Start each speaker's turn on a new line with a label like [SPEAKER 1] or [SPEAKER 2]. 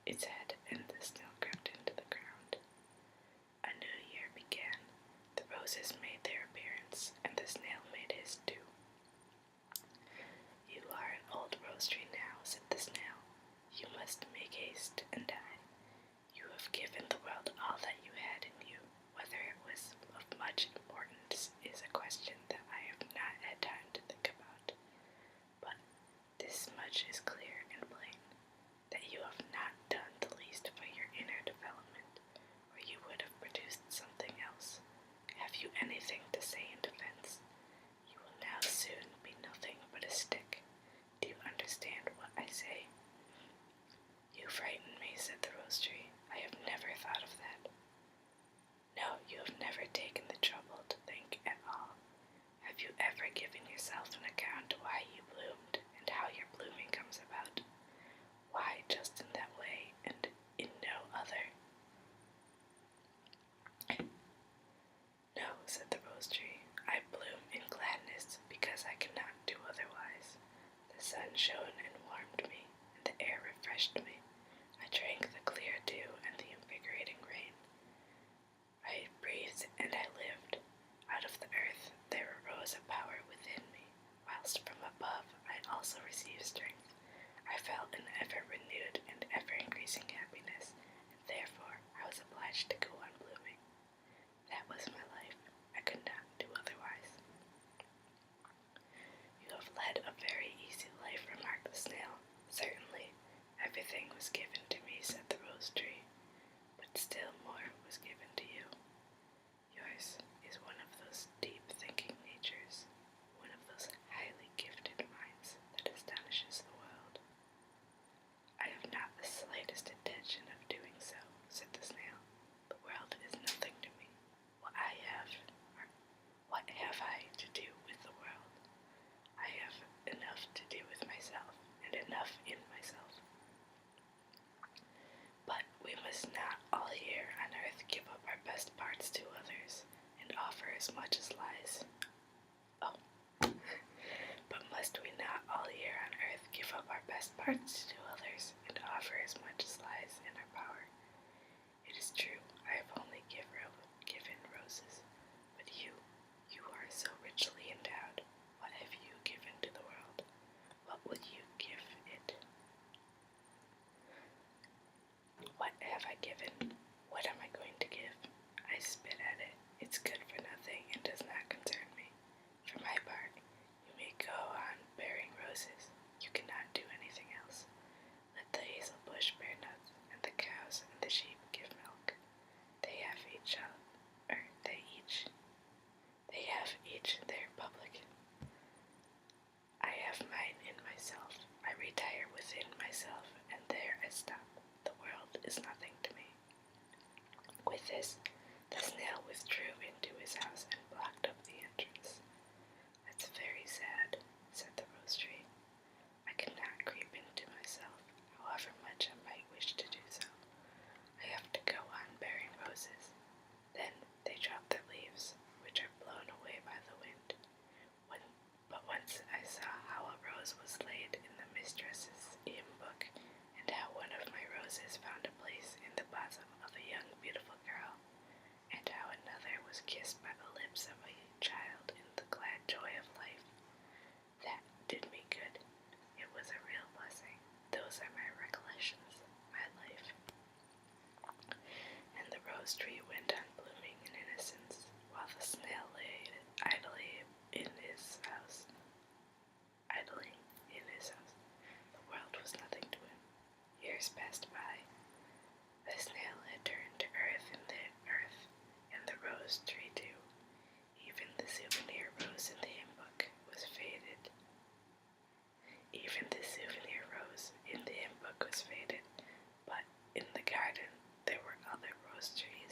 [SPEAKER 1] its head, and the snail crept into the ground. A new year began. The roses made their appearance, and the snail made his too. You are an old rose tree now, said the snail. You must make haste and die. You have given the world all that you had in you. Whether it was of much importance is a question that I have not had time to think about. But this much is clear and plain, that you have not done the least for your inner development, or you would have produced something else. Have you anything to say in defense? You will now soon be nothing but a stick. Do you understand what I say? You frighten me, said the rose tree. I have never thought of that. No, you have never taken the trouble to think at all. Have you ever given yourself an account why you bloomed and how your blooming comes about? Why just in that way and in no other? No, said the rose tree. I bloom in gladness because I cannot do otherwise. The sun shone and warmed me, and the air refreshed me. I drank the clear dew and the invigorating rain. I breathed and I lived. Out of the earth there arose a power within me, whilst from above I also received strength. I felt an ever-renewed and ever-increasing happiness, and therefore I was obliged to go on blooming. That was my life. I could not do otherwise. You have led a very easy life, remarked the snail. Certainly, everything was given to me, said the rose tree, but still more was given to you. Yours is one of those deep-thinking natures, one of those highly gifted minds that astonishes the world. I have not the slightest intention of doing so, said the snail. The world is nothing to me. What have I to do with the world? I have enough to do with myself, and enough in myself. But we must not all here on earth give up our best parts to others, and offer as much as lies. Oh, but must we not all here on earth give up our best parts to others, and offer as much as lies in our power? It is true, I have only given roses, but you are so richly endowed. What have you given to the world? What would you give it? What have I given? What am I going to give? I spit at it. It's good for nothing and does not concern me. For my part, you may go on bearing roses. You cannot do anything else. Let the hazel bush bear nuts, and the cows and the sheep give milk. They have each their public. I have mine in myself. I retire within myself, and there I stop. The world is nothing to me. With this, the snail withdrew into his house and blocked up the entrance. That's very sad, said the rose tree. I cannot creep into myself, however much I might wish to do so. I have to go on bearing roses. Then they drop their leaves, which are blown away by the wind. But once I saw how a rose was laid in the mistress's hymn book, and how one of my roses found a place in the bosom of a young beautiful girl, and how another was kissed by the lips of a child in the glad joy of life. That did me good. It was a real blessing. Those are my recollections, my life. And the rose tree went on blooming in innocence, while the snail lay idling in his house. The world was nothing to him. Years passed by. The snail had turned to earth, and the rose tree too. Even the souvenir rose in the hymn book was faded. But in the garden there were other rose trees